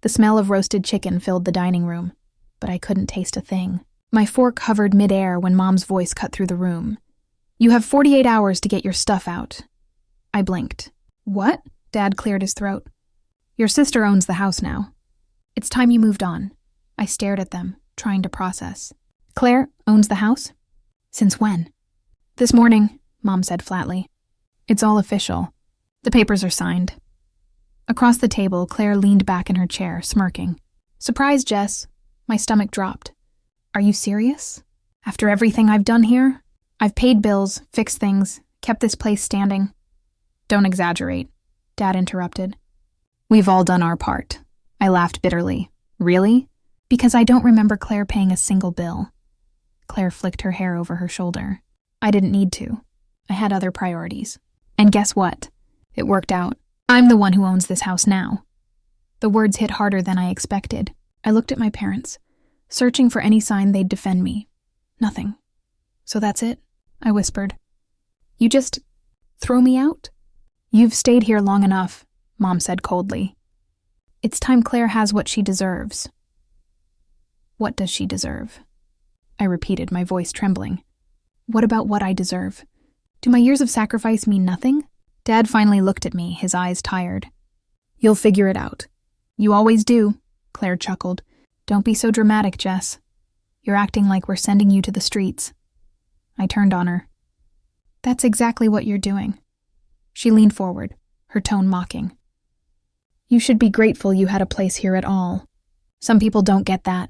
The smell of roasted chicken filled the dining room, but I couldn't taste a thing. My fork hovered midair when Mom's voice cut through the room. "You have 48 hours to get your stuff out." I blinked. "What?" Dad cleared his throat. "Your sister owns the house now. It's time you moved on." I stared at them, trying to process. "Claire owns the house? Since when?" "This morning," Mom said flatly. "It's all official. The papers are signed." Across the table, Claire leaned back in her chair, smirking. "Surprise, Jess." My stomach dropped. "Are you serious? After everything I've done here? I've paid bills, fixed things, kept this place standing." "Don't exaggerate," Dad interrupted. "We've all done our part." I laughed bitterly. "Really?" "Because I don't remember Claire paying a single bill." Claire flicked her hair over her shoulder. "I didn't need to. I had other priorities. And guess what? It worked out. I'm the one who owns this house now." The words hit harder than I expected. I looked at my parents, searching for any sign they'd defend me. Nothing. "So that's it?" I whispered. "You just throw me out?" "You've stayed here long enough," Mom said coldly. "It's time Claire has what she deserves." "What does she deserve?" I repeated, my voice trembling. "What about what I deserve? Do my years of sacrifice mean nothing?" Dad finally looked at me, his eyes tired. "You'll figure it out." "You always do," Claire chuckled. "Don't be so dramatic, Jess. You're acting like we're sending you to the streets." I turned on her. "That's exactly what you're doing." She leaned forward, her tone mocking. "You should be grateful you had a place here at all. Some people don't get that."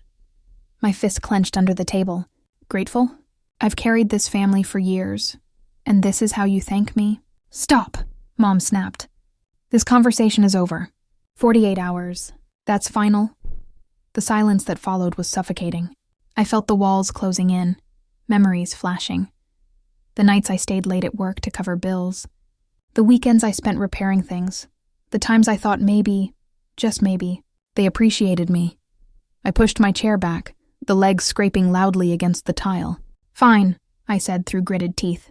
My fist clenched under the table. "Grateful? I've carried this family for years. And this is how you thank me?" "Stop," Mom snapped. "This conversation is over. 48 hours. That's final." The silence that followed was suffocating. I felt the walls closing in, memories flashing. The nights I stayed late at work to cover bills. The weekends I spent repairing things. The times I thought maybe, just maybe, they appreciated me. I pushed my chair back, the legs scraping loudly against the tile. "Fine," I said through gritted teeth.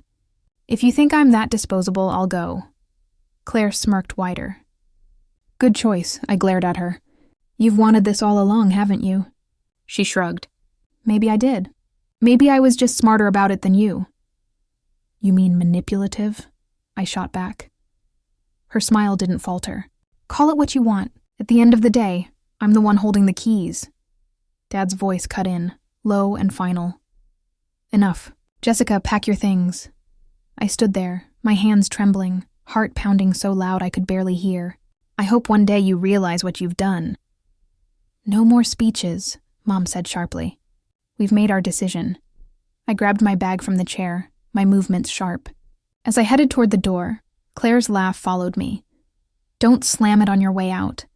"If you think I'm that disposable, I'll go." Claire smirked wider. "Good choice," I glared at her. "You've wanted this all along, haven't you?" She shrugged. "Maybe I did. Maybe I was just smarter about it than you." "You mean manipulative?" I shot back. Her smile didn't falter. "Call it what you want. At the end of the day, I'm the one holding the keys." Dad's voice cut in, low and final. "Enough. Jessica, pack your things." I stood there, my hands trembling, heart pounding so loud I could barely hear. "I hope one day you realize what you've done." "No more speeches," Mom said sharply. "We've made our decision." I grabbed my bag from the chair, my movements sharp. As I headed toward the door, Claire's laugh followed me. "Don't slam it on your way out."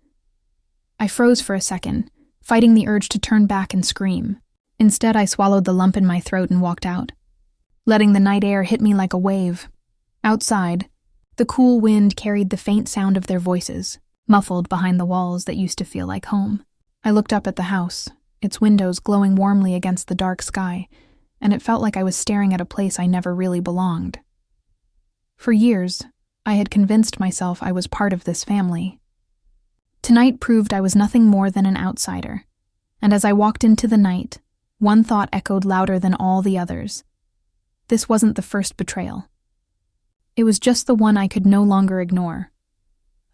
I froze for a second, fighting the urge to turn back and scream. Instead, I swallowed the lump in my throat and walked out, letting the night air hit me like a wave. Outside, the cool wind carried the faint sound of their voices, muffled behind the walls that used to feel like home. I looked up at the house, its windows glowing warmly against the dark sky, and it felt like I was staring at a place I never really belonged. For years, I had convinced myself I was part of this family. Tonight proved I was nothing more than an outsider, and as I walked into the night, one thought echoed louder than all the others. This wasn't the first betrayal. It was just the one I could no longer ignore.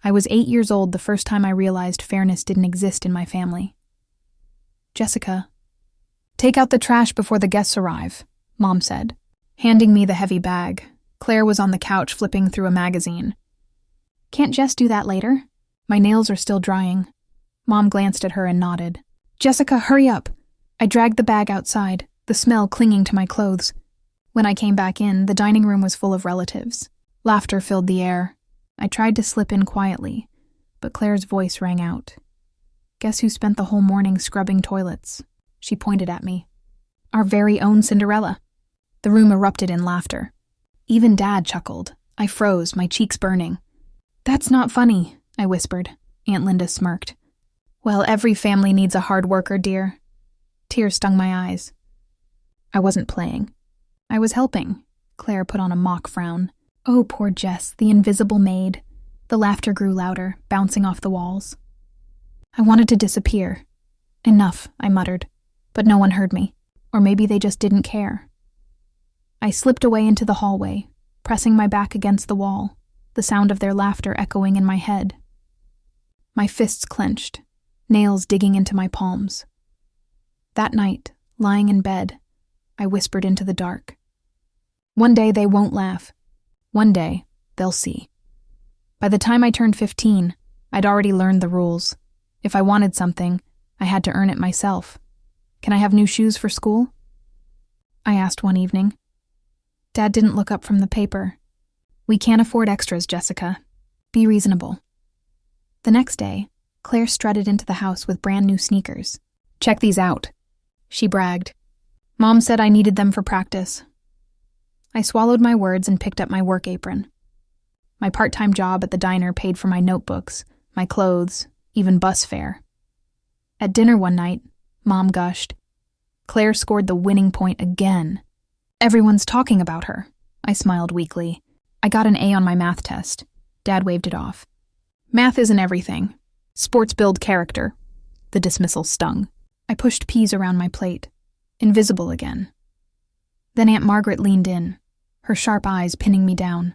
I was 8 years old the first time I realized fairness didn't exist in my family. "Jessica, take out the trash before the guests arrive," Mom said. Handing me the heavy bag, Claire was on the couch flipping through a magazine. "Can't Jess do that later? My nails are still drying." Mom glanced at her and nodded. "Jessica, hurry up." I dragged the bag outside, the smell clinging to my clothes. When I came back in, the dining room was full of relatives. Laughter filled the air. I tried to slip in quietly, but Claire's voice rang out. "Guess who spent the whole morning scrubbing toilets?" She pointed at me. "Our very own Cinderella." The room erupted in laughter. Even Dad chuckled. I froze, my cheeks burning. "That's not funny," I whispered. Aunt Linda smirked. "Well, every family needs a hard worker, dear." Tears stung my eyes. I wasn't playing. I was helping. Claire put on a mock frown. "Oh, poor Jess, the invisible maid." The laughter grew louder, bouncing off the walls. I wanted to disappear. Enough, I muttered, but no one heard me. Or maybe they just didn't care. I slipped away into the hallway, pressing my back against the wall, the sound of their laughter echoing in my head. My fists clenched, nails digging into my palms. That night, lying in bed, I whispered into the dark. One day they won't laugh. One day, they'll see. By the time I turned 15, I'd already learned the rules. If I wanted something, I had to earn it myself. Can I have new shoes for school? I asked one evening. Dad didn't look up from the paper. We can't afford extras, Jessica. Be reasonable. The next day, Claire strutted into the house with brand new sneakers. Check these out, she bragged. Mom said I needed them for practice. I swallowed my words and picked up my work apron. My part-time job at the diner paid for my notebooks, my clothes, even bus fare. At dinner one night, Mom gushed. Claire scored the winning point again. Everyone's talking about her. I smiled weakly. I got an A on my math test. Dad waved it off. Math isn't everything. Sports build character. The dismissal stung. I pushed peas around my plate. Invisible again. Then Aunt Margaret leaned in, her sharp eyes pinning me down.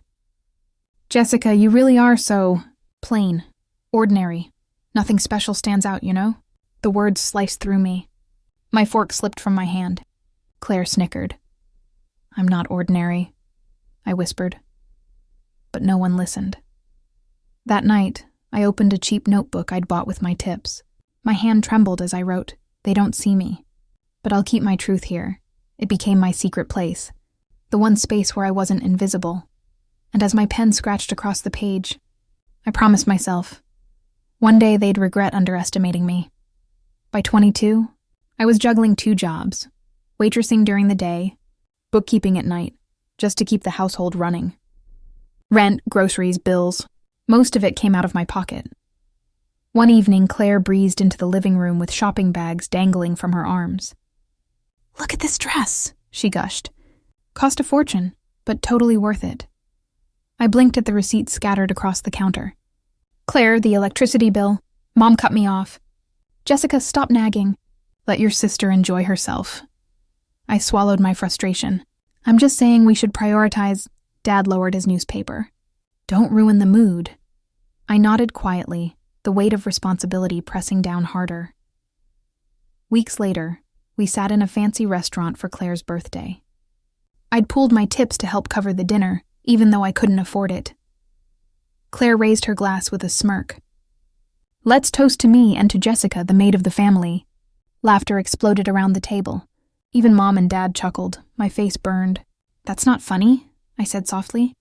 Jessica, you really are so plain, ordinary. Nothing special stands out, you know? The words sliced through me. My fork slipped from my hand. Claire snickered. I'm not ordinary, I whispered. But no one listened. That night, I opened a cheap notebook I'd bought with my tips. My hand trembled as I wrote, "They don't see me. But I'll keep my truth here." It became my secret place, the one space where I wasn't invisible. And as my pen scratched across the page, I promised myself, one day they'd regret underestimating me. By 22, I was juggling 2 jobs, waitressing during the day, bookkeeping at night, just to keep the household running. Rent, groceries, bills, most of it came out of my pocket. One evening, Claire breezed into the living room with shopping bags dangling from her arms. Look at this dress, she gushed. Cost a fortune, but totally worth it. I blinked at the receipts scattered across the counter. Claire, the electricity bill. Mom cut me off. Jessica, stop nagging. Let your sister enjoy herself. I swallowed my frustration. I'm just saying we should prioritize. Dad lowered his newspaper. Don't ruin the mood. I nodded quietly, the weight of responsibility pressing down harder. Weeks later, we sat in a fancy restaurant for Claire's birthday. I'd pooled my tips to help cover the dinner, even though I couldn't afford it. Claire raised her glass with a smirk. Let's toast to me and to Jessica, the maid of the family. Laughter exploded around the table. Even Mom and Dad chuckled. My face burned. That's not funny, I said softly.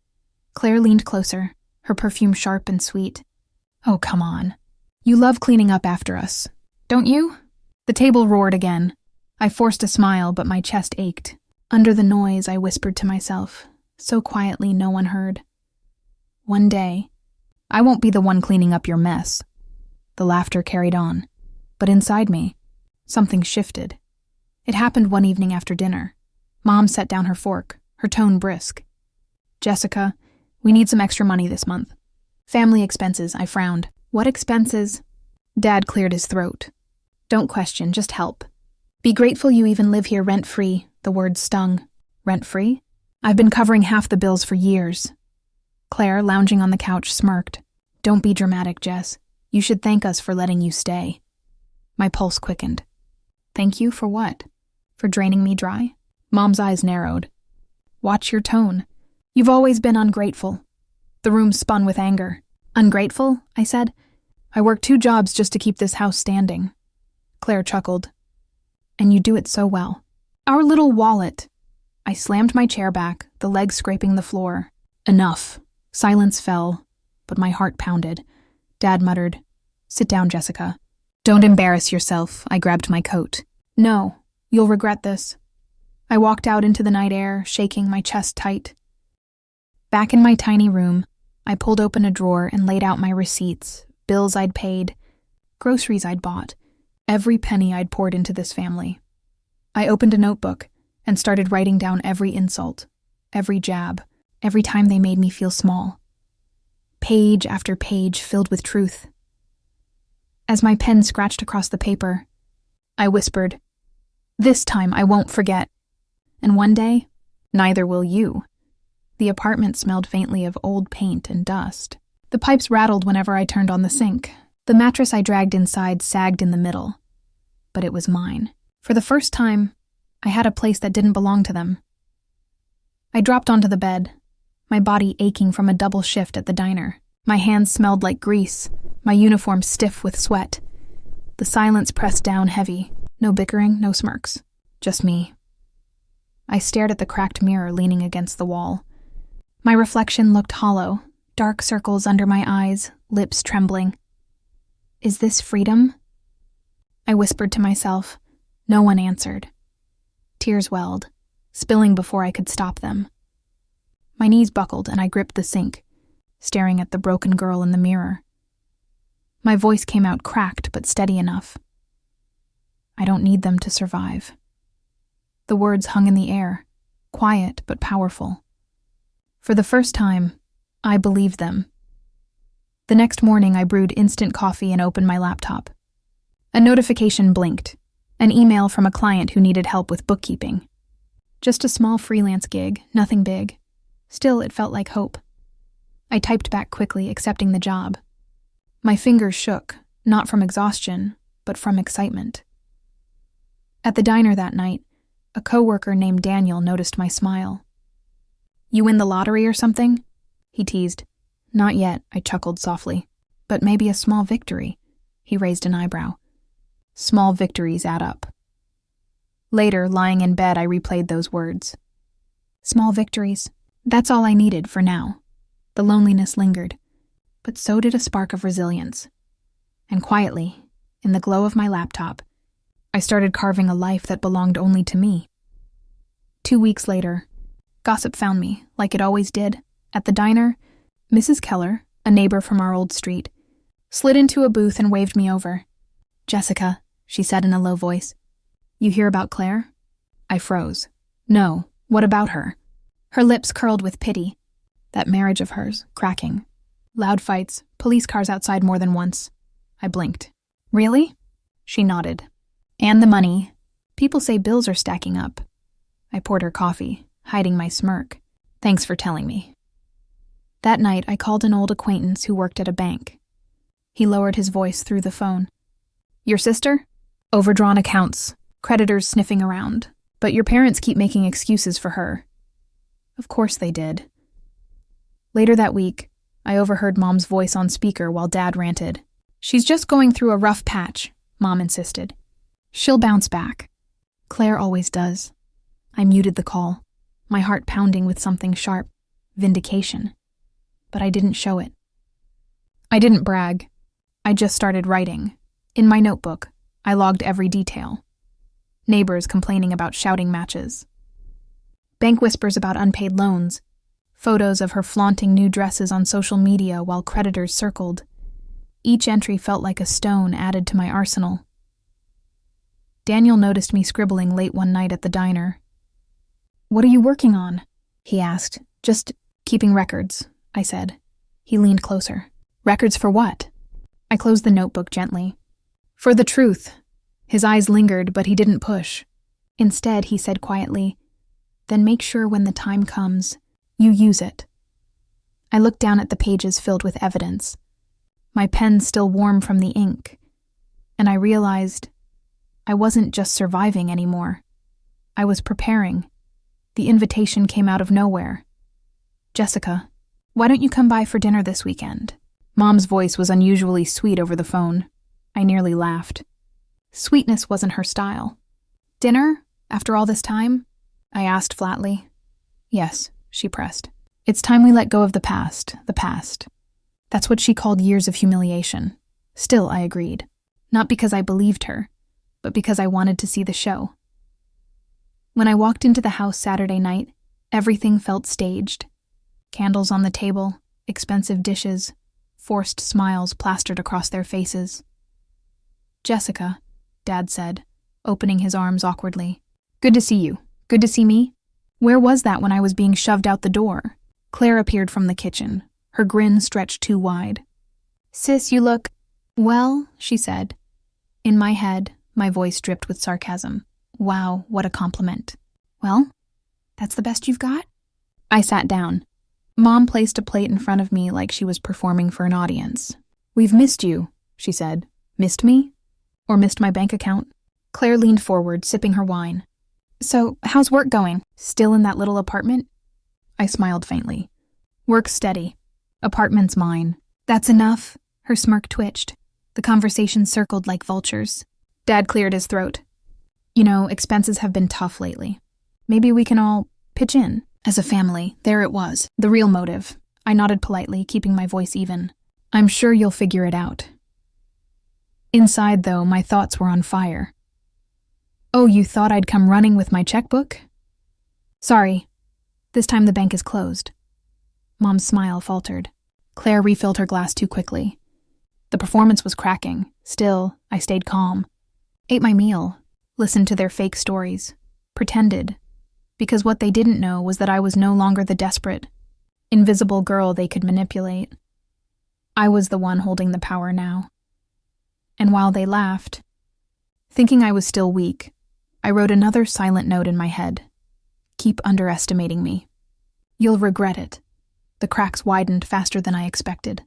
Claire leaned closer, her perfume sharp and sweet. Oh, come on. You love cleaning up after us, don't you? The table roared again. I forced a smile, but my chest ached. Under the noise, I whispered to myself, so quietly no one heard. One day, I won't be the one cleaning up your mess. The laughter carried on, but inside me, something shifted. It happened one evening after dinner. Mom set down her fork, her tone brisk. Jessica, we need some extra money this month. Family expenses, I frowned. What expenses? Dad cleared his throat. Don't question, just help. Be grateful you even live here rent-free, the word stung. Rent-free? I've been covering half the bills for years. Claire, lounging on the couch, smirked. Don't be dramatic, Jess. You should thank us for letting you stay. My pulse quickened. Thank you for what? For draining me dry? Mom's eyes narrowed. Watch your tone. You've always been ungrateful. The room spun with anger. Ungrateful? I said. I work 2 jobs just to keep this house standing. Claire chuckled. And you do it so well. Our little wallet. I slammed my chair back, the legs scraping the floor. Enough. Silence fell, but my heart pounded. Dad muttered, Sit down, Jessica. Don't embarrass yourself. I grabbed my coat. No, you'll regret this. I walked out into the night air, shaking my chest tight. Back in my tiny room, I pulled open a drawer and laid out my receipts, bills I'd paid, groceries I'd bought, every penny I'd poured into this family. I opened a notebook and started writing down every insult, every jab, every time they made me feel small. Page after page filled with truth. As my pen scratched across the paper, I whispered, "This time I won't forget. And one day, neither will you." The apartment smelled faintly of old paint and dust. The pipes rattled whenever I turned on the sink. The mattress I dragged inside sagged in the middle. But it was mine. For the first time, I had a place that didn't belong to them. I dropped onto the bed, my body aching from a double shift at the diner. My hands smelled like grease, my uniform stiff with sweat. The silence pressed down heavy. No bickering, no smirks. Just me. I stared at the cracked mirror leaning against the wall. My reflection looked hollow, dark circles under my eyes, lips trembling. Is this freedom? I whispered to myself. No one answered. Tears welled, spilling before I could stop them. My knees buckled and I gripped the sink, staring at the broken girl in the mirror. My voice came out cracked but steady enough. I don't need them to survive. The words hung in the air, quiet but powerful. For the first time, I believed them. The next morning, I brewed instant coffee and opened my laptop. A notification blinked, an email from a client who needed help with bookkeeping. Just a small freelance gig, nothing big. Still, it felt like hope. I typed back quickly, accepting the job. My fingers shook, not from exhaustion, but from excitement. At the diner that night, a coworker named Daniel noticed my smile. "You win the lottery or something?" he teased. "Not yet," I chuckled softly. "But maybe a small victory." He raised an eyebrow. Small victories add up. Later, lying in bed, I replayed those words. Small victories. That's all I needed for now. The loneliness lingered, but so did a spark of resilience. And quietly, in the glow of my laptop, I started carving a life that belonged only to me. 2 weeks later, gossip found me, like it always did. At the diner, Mrs. Keller, a neighbor from our old street, slid into a booth and waved me over. "Jessica," she said in a low voice. "You hear about Claire?" I froze. "No, what about her?" Her lips curled with pity. That marriage of hers, cracking. Loud fights, police cars outside more than once. I blinked. "Really?" She nodded. "And the money. People say bills are stacking up." I poured her coffee, hiding my smirk. "Thanks for telling me." That night, I called an old acquaintance who worked at a bank. He lowered his voice through the phone. "Your sister? Overdrawn accounts, creditors sniffing around. But your parents keep making excuses for her." Of course they did. Later that week, I overheard Mom's voice on speaker while Dad ranted. "She's just going through a rough patch," Mom insisted. "She'll bounce back. Claire always does." I muted the call, my heart pounding with something sharp, vindication. But I didn't show it. I didn't brag. I just started writing. In my notebook, I logged every detail. Neighbors complaining about shouting matches. Bank whispers about unpaid loans. Photos of her flaunting new dresses on social media while creditors circled. Each entry felt like a stone added to my arsenal. Daniel noticed me scribbling late one night at the diner. "What are you working on?" he asked. "Just keeping records," I said. He leaned closer. "Records for what?" I closed the notebook gently. "For the truth." His eyes lingered, but he didn't push. Instead, he said quietly, "Then make sure when the time comes, you use it." I looked down at the pages filled with evidence, my pen still warm from the ink, and I realized I wasn't just surviving anymore. I was preparing. The invitation came out of nowhere. "Jessica, why don't you come by for dinner this weekend?" Mom's voice was unusually sweet over the phone. I nearly laughed. Sweetness wasn't her style. "Dinner? After all this time?" I asked flatly. "Yes," she pressed. "It's time we let go of the past, the past." That's what she called years of humiliation. Still, I agreed. Not because I believed her, but because I wanted to see the show. When I walked into the house Saturday night, everything felt staged. Candles on the table, expensive dishes, forced smiles plastered across their faces. "Jessica," Dad said, opening his arms awkwardly. "Good to see you. Good to see me. Where was that when I was being shoved out the door?" Claire appeared from the kitchen, her grin stretched too wide. "Sis, you look..." Well, she said. In my head, my voice dripped with sarcasm. Wow, what a compliment. Well, that's the best you've got? I sat down. Mom placed a plate in front of me like she was performing for an audience. We've missed you, she said. Missed me? Or missed my bank account? Claire leaned forward, sipping her wine. So, how's work going? Still in that little apartment? I smiled faintly. Work's steady. Apartment's mine. That's enough. Her smirk twitched. The conversation circled like vultures. Dad cleared his throat. You know, expenses have been tough lately. Maybe we can all pitch in. As a family, there it was, the real motive. I nodded politely, keeping my voice even. I'm sure you'll figure it out. Inside, though, my thoughts were on fire. Oh, you thought I'd come running with my checkbook? Sorry. This time the bank is closed. Mom's smile faltered. Claire refilled her glass too quickly. The performance was cracking. Still, I stayed calm. Ate my meal. Listened to their fake stories. Pretended. Because what they didn't know was that I was no longer the desperate, invisible girl they could manipulate. I was the one holding the power now. And while they laughed, thinking I was still weak, I wrote another silent note in my head. Keep underestimating me. You'll regret it. The cracks widened faster than I expected.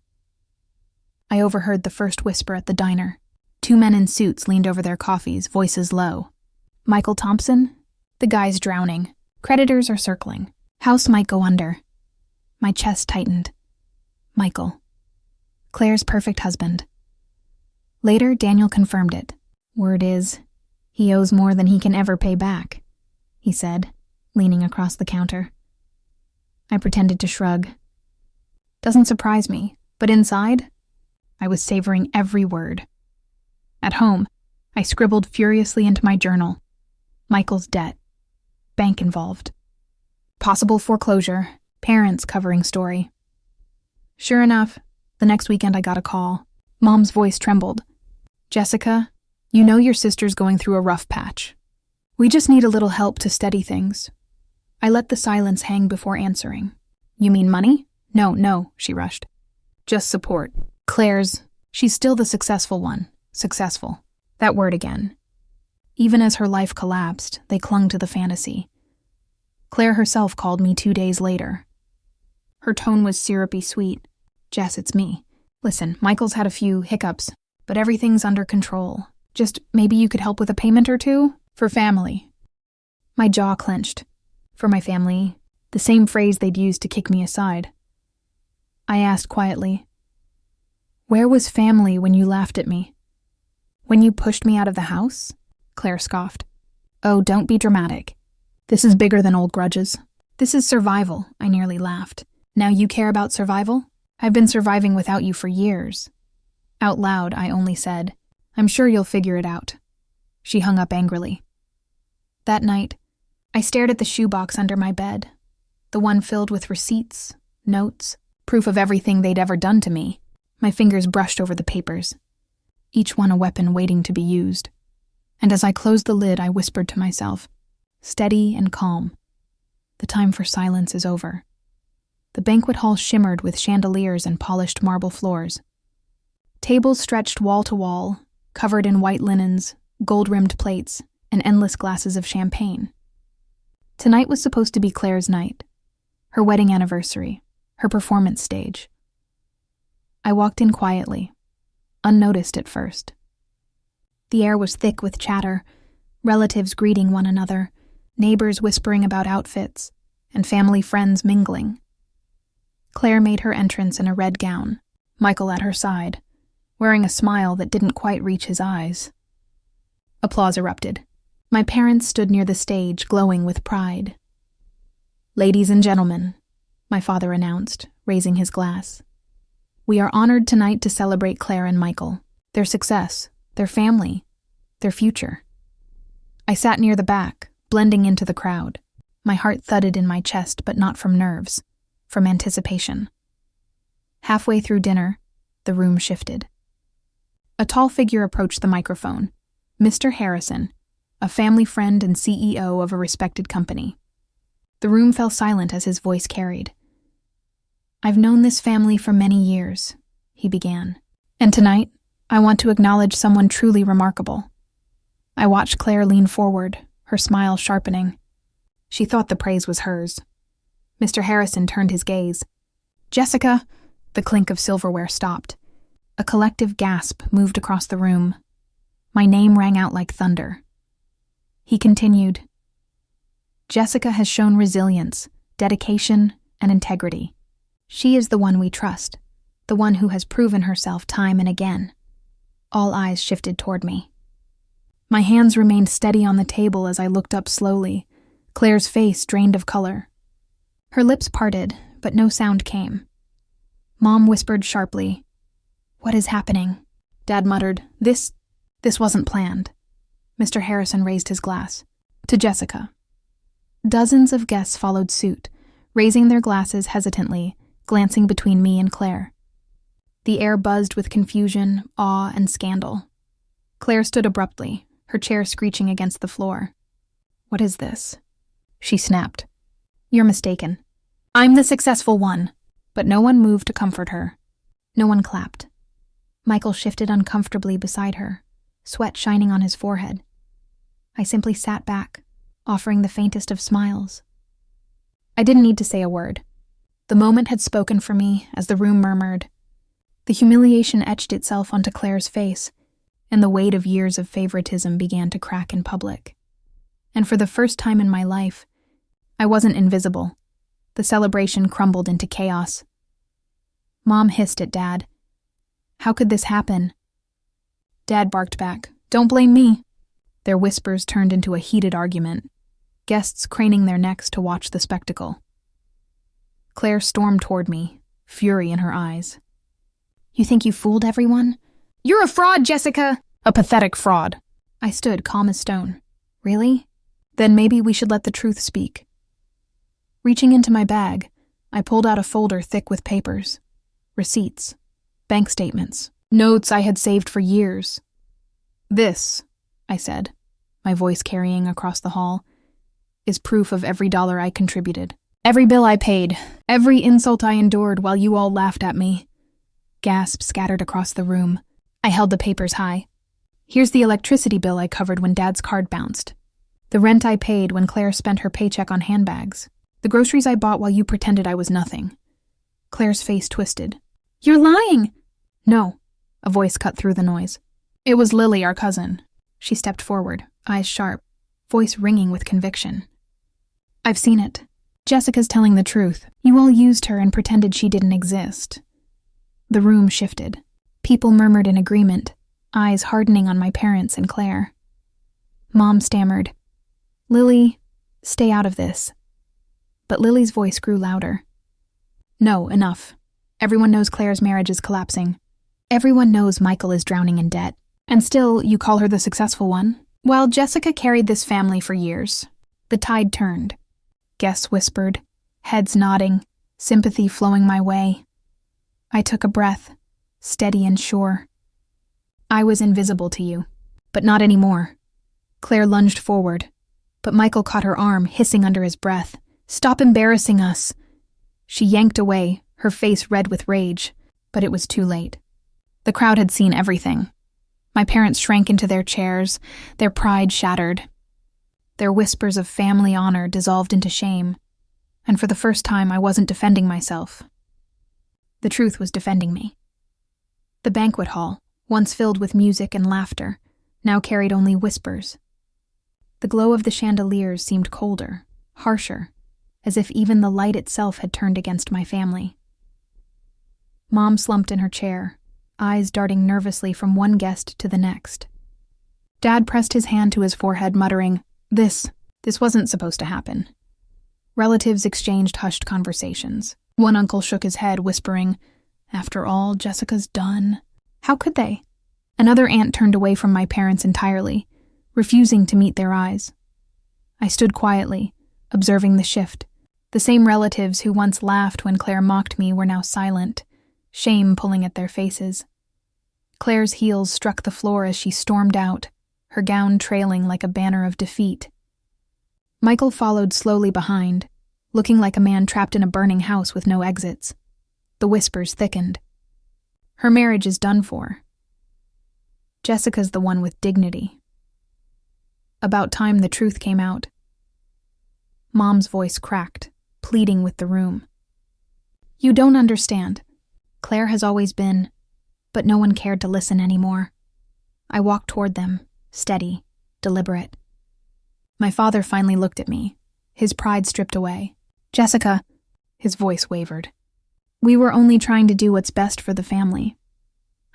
I overheard the first whisper at the diner. 2 men in suits leaned over their coffees, voices low. Michael Thompson? The guy's drowning. Creditors are circling. House might go under. My chest tightened. Michael. Claire's perfect husband. Later, Daniel confirmed it. Word is, he owes more than he can ever pay back, he said, leaning across the counter. I pretended to shrug. Doesn't surprise me, but inside, I was savoring every word. At home, I scribbled furiously into my journal. Michael's debt. Bank involved. Possible foreclosure. Parents covering story. Sure enough, the next weekend I got a call. Mom's voice trembled. Jessica, you know your sister's going through a rough patch. We just need a little help to steady things. I let the silence hang before answering. You mean money? No, she rushed. Just support. She's still the successful one. Successful. That word again. Even as her life collapsed, they clung to the fantasy. Claire herself called me 2 days later. Her tone was syrupy sweet. Jess, it's me. Listen, Michael's had a few hiccups, but everything's under control. Just maybe you could help with a payment or two? For family. My jaw clenched. For my family, the same phrase they'd used to kick me aside. I asked quietly, where was family when you laughed at me? When you pushed me out of the house? Claire scoffed. Oh, don't be dramatic. This is bigger than old grudges. This is survival, I nearly laughed. Now you care about survival? I've been surviving without you for years. Out loud, I only said, I'm sure you'll figure it out. She hung up angrily. That night, I stared at the shoebox under my bed, the one filled with receipts, notes, proof of everything they'd ever done to me. My fingers brushed over the papers, each one a weapon waiting to be used. And as I closed the lid, I whispered to myself, steady and calm. The time for silence is over. The banquet hall shimmered with chandeliers and polished marble floors. Tables stretched wall to wall, covered in white linens, gold-rimmed plates, and endless glasses of champagne. Tonight was supposed to be Claire's night, her wedding anniversary, her performance stage. I walked in quietly, unnoticed at first. The air was thick with chatter, relatives greeting one another, neighbors whispering about outfits, and family friends mingling. Claire made her entrance in a red gown, Michael at her side, wearing a smile that didn't quite reach his eyes. Applause erupted. My parents stood near the stage, glowing with pride. Ladies and gentlemen, my father announced, raising his glass. We are honored tonight to celebrate Claire and Michael, their success, their family, their future. I sat near the back, blending into the crowd. My heart thudded in my chest, but not from nerves, from anticipation. Halfway through dinner, the room shifted. A tall figure approached the microphone, Mr. Harrison, a family friend and CEO of a respected company. The room fell silent as his voice carried. I've known this family for many years, he began. And tonight, I want to acknowledge someone truly remarkable. I watched Claire lean forward, her smile sharpening. She thought the praise was hers. Mr. Harrison turned his gaze. "Jessica!" The clink of silverware stopped. A collective gasp moved across the room. My name rang out like thunder. He continued, "Jessica has shown resilience, dedication, and integrity. She is the one we trust, the one who has proven herself time and again." All eyes shifted toward me. My hands remained steady on the table as I looked up slowly, Claire's face drained of color. Her lips parted, but no sound came. Mom whispered sharply, "What is happening?" Dad muttered, This wasn't planned." Mr. Harrison raised his glass. "To Jessica." Dozens of guests followed suit, raising their glasses hesitantly, glancing between me and Claire. The air buzzed with confusion, awe, and scandal. Claire stood abruptly, her chair screeching against the floor. "What is this?" she snapped. "You're mistaken. I'm the successful one." But no one moved to comfort her. No one clapped. Michael shifted uncomfortably beside her, sweat shining on his forehead. I simply sat back, offering the faintest of smiles. I didn't need to say a word. The moment had spoken for me as the room murmured. The humiliation etched itself onto Claire's face, and the weight of years of favoritism began to crack in public. And for the first time in my life, I wasn't invisible. The celebration crumbled into chaos. Mom hissed at Dad. "How could this happen?" Dad barked back, "Don't blame me." Their whispers turned into a heated argument, guests craning their necks to watch the spectacle. Claire stormed toward me, fury in her eyes. "You think you fooled everyone?" "You're a fraud, Jessica!" "A pathetic fraud." I stood calm as stone. "Really? Then maybe we should let the truth speak." Reaching into my bag, I pulled out a folder thick with papers. Receipts, bank statements, notes I had saved for years. "This," I said, my voice carrying across the hall, "is proof of every dollar I contributed. Every bill I paid, every insult I endured while you all laughed at me." Gasps scattered across the room. I held the papers high. "Here's the electricity bill I covered when Dad's card bounced. The rent I paid when Claire spent her paycheck on handbags. The groceries I bought while you pretended I was nothing." Claire's face twisted. "You're lying!" "No," a voice cut through the noise. "It was Lily, our cousin." She stepped forward, eyes sharp, voice ringing with conviction. "I've seen it. Jessica's telling the truth. You all used her and pretended she didn't exist." The room shifted. People murmured in agreement, eyes hardening on my parents and Claire. Mom stammered, "Lily, stay out of this." But Lily's voice grew louder. "No, enough. Everyone knows Claire's marriage is collapsing. Everyone knows Michael is drowning in debt. And still, you call her the successful one? Well, Jessica carried this family for years." The tide turned. Guests whispered, heads nodding, sympathy flowing my way. I took a breath, steady and sure. "I was invisible to you, but not anymore." Claire lunged forward, but Michael caught her arm, hissing under his breath, "Stop embarrassing us." She yanked away, her face red with rage, but it was too late. The crowd had seen everything. My parents shrank into their chairs, their pride shattered. Their whispers of family honor dissolved into shame, and for the first time I wasn't defending myself. The truth was defending me. The banquet hall, once filled with music and laughter, now carried only whispers. The glow of the chandeliers seemed colder, harsher, as if even the light itself had turned against my family. Mom slumped in her chair, eyes darting nervously from one guest to the next. Dad pressed his hand to his forehead, muttering, This wasn't supposed to happen." Relatives exchanged hushed conversations. One uncle shook his head, whispering, "After all Jessica's done." How could they? Another aunt turned away from my parents entirely, refusing to meet their eyes. I stood quietly, observing the shift. The same relatives who once laughed when Claire mocked me were now silent, shame pulling at their faces. Claire's heels struck the floor as she stormed out, her gown trailing like a banner of defeat. Michael followed slowly behind, looking like a man trapped in a burning house with no exits. The whispers thickened. "Her marriage is done for." Jessica's the one with dignity. About time the truth came out. Mom's voice cracked, pleading with the room. You don't understand. Claire has always been, but no one cared to listen anymore. I walked toward them, steady, deliberate. My father finally looked at me, his pride stripped away. Jessica, his voice wavered. We were only trying to do what's best for the family.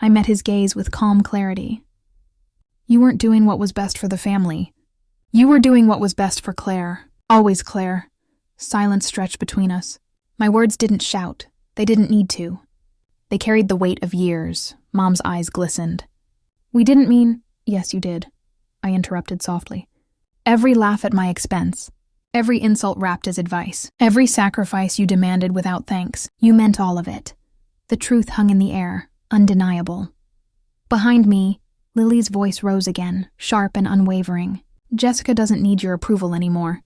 I met his gaze with calm clarity. You weren't doing what was best for the family. You were doing what was best for Claire. Always Claire. Silence stretched between us. My words didn't shout. They didn't need to. They carried the weight of years. Mom's eyes glistened. We didn't mean— Yes, you did, I interrupted softly. Every laugh at my expense. Every insult wrapped as advice. Every sacrifice you demanded without thanks. You meant all of it. The truth hung in the air, undeniable. Behind me, Lily's voice rose again, sharp and unwavering. Jessica doesn't need your approval anymore.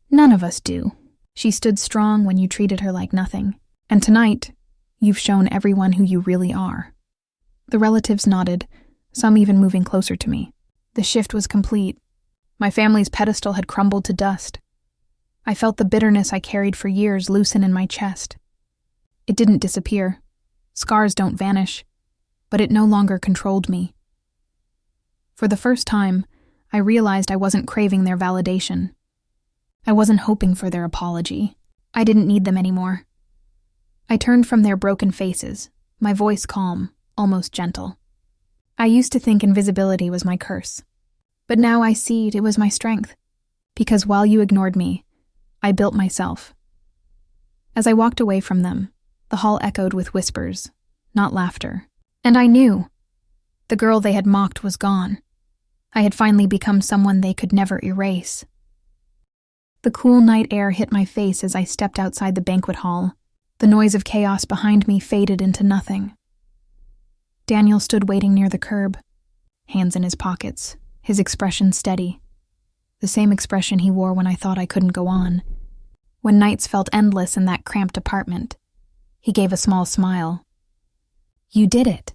None of us do. She stood strong when you treated her like nothing. And tonight, you've shown everyone who you really are. The relatives nodded, some even moving closer to me. The shift was complete. My family's pedestal had crumbled to dust. I felt the bitterness I carried for years loosen in my chest. It didn't disappear. Scars don't vanish. But it no longer controlled me. For the first time, I realized I wasn't craving their validation. I wasn't hoping for their apology. I didn't need them anymore. I turned from their broken faces, my voice calm, almost gentle. I used to think invisibility was my curse. But now I see it was my strength. Because while you ignored me, I built myself. As I walked away from them, the hall echoed with whispers, not laughter. And I knew. The girl they had mocked was gone. I had finally become someone they could never erase. The cool night air hit my face as I stepped outside the banquet hall. The noise of chaos behind me faded into nothing. Daniel stood waiting near the curb, hands in his pockets, his expression steady. The same expression he wore when I thought I couldn't go on. When nights felt endless in that cramped apartment, he gave a small smile. You did it.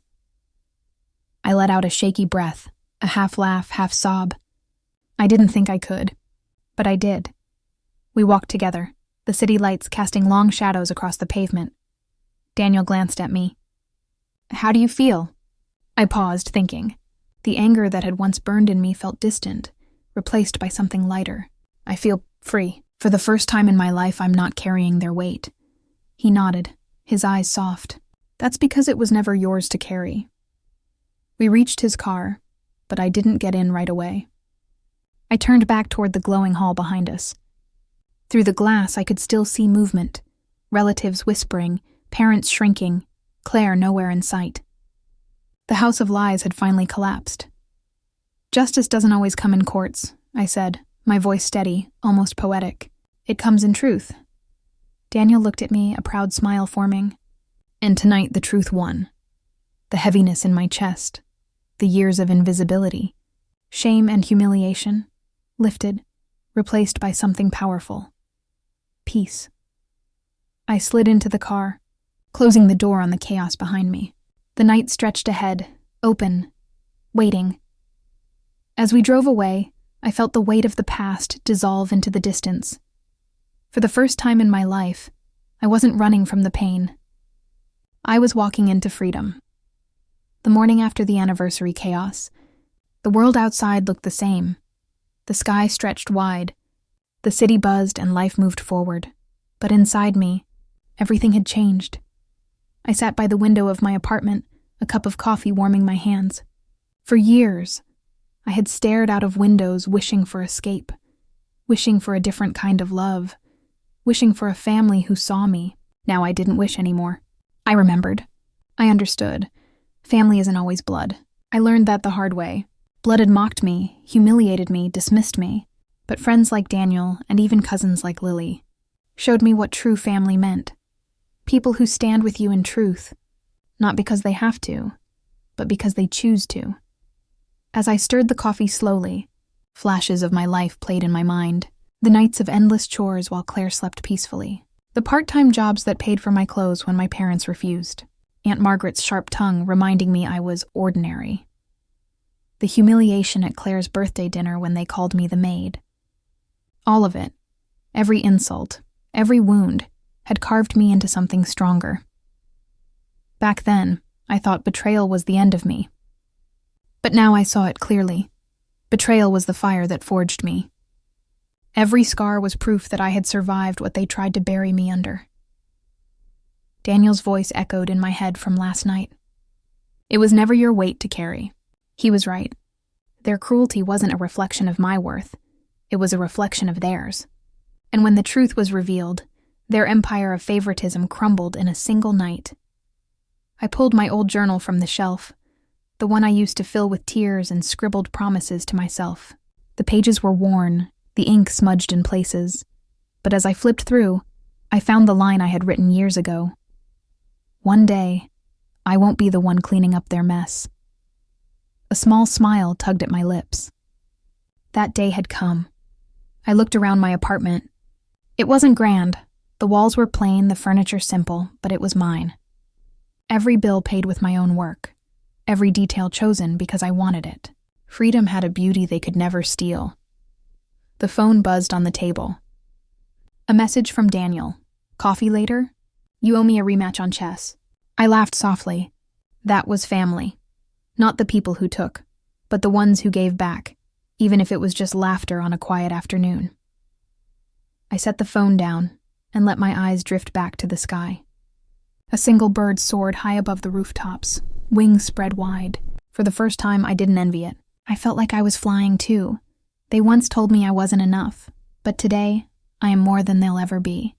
I let out a shaky breath, a half laugh, half sob. I didn't think I could, but I did. We walked together, the city lights casting long shadows across the pavement. Daniel glanced at me. How do you feel? I paused, thinking. The anger that had once burned in me felt distant, replaced by something lighter. I feel free. For the first time in my life, I'm not carrying their weight. He nodded, his eyes soft. That's because it was never yours to carry. We reached his car, but I didn't get in right away. I turned back toward the glowing hall behind us. Through the glass, I could still see movement, relatives whispering, parents shrinking, Claire nowhere in sight. The house of lies had finally collapsed. Justice doesn't always come in courts, I said, my voice steady, almost poetic. It comes in truth. Daniel looked at me, a proud smile forming. And tonight the truth won. The heaviness in my chest, the years of invisibility, shame and humiliation, lifted, replaced by something powerful. Peace. I slid into the car, closing the door on the chaos behind me. The night stretched ahead, open, waiting. As we drove away, I felt the weight of the past dissolve into the distance. For the first time in my life, I wasn't running from the pain. I was walking into freedom. The morning after the anniversary chaos, the world outside looked the same. The sky stretched wide. The city buzzed and life moved forward. But inside me, everything had changed. I sat by the window of my apartment, a cup of coffee warming my hands. For years, I had stared out of windows wishing for escape, wishing for a different kind of love, wishing for a family who saw me. Now I didn't wish anymore. I remembered. I understood. Family isn't always blood. I learned that the hard way. Blood had mocked me, humiliated me, dismissed me. But friends like Daniel, and even cousins like Lily, showed me what true family meant. People who stand with you in truth, not because they have to, but because they choose to. As I stirred the coffee slowly, flashes of my life played in my mind. The nights of endless chores while Claire slept peacefully. The part-time jobs that paid for my clothes when my parents refused. Aunt Margaret's sharp tongue reminding me I was ordinary. The humiliation at Claire's birthday dinner when they called me the maid. All of it, every insult, every wound, had carved me into something stronger. Back then, I thought betrayal was the end of me. But now I saw it clearly. Betrayal was the fire that forged me. Every scar was proof that I had survived what they tried to bury me under. Daniel's voice echoed in my head from last night. It was never your weight to carry. He was right. Their cruelty wasn't a reflection of my worth. It was a reflection of theirs. And when the truth was revealed, their empire of favoritism crumbled in a single night. I pulled my old journal from the shelf, the one I used to fill with tears and scribbled promises to myself. The pages were worn, the ink smudged in places, but as I flipped through, I found the line I had written years ago. One day, I won't be the one cleaning up their mess. A small smile tugged at my lips. That day had come. I looked around my apartment. It wasn't grand. The walls were plain, the furniture simple, but it was mine. Every bill paid with my own work. Every detail chosen because I wanted it. Freedom had a beauty they could never steal. The phone buzzed on the table. A message from Daniel. Coffee later? You owe me a rematch on chess. I laughed softly. That was family. Not the people who took, but the ones who gave back, even if it was just laughter on a quiet afternoon. I set the phone down and let my eyes drift back to the sky. A single bird soared high above the rooftops, wings spread wide. For the first time, I didn't envy it. I felt like I was flying too. They once told me I wasn't enough, but today, I am more than they'll ever be.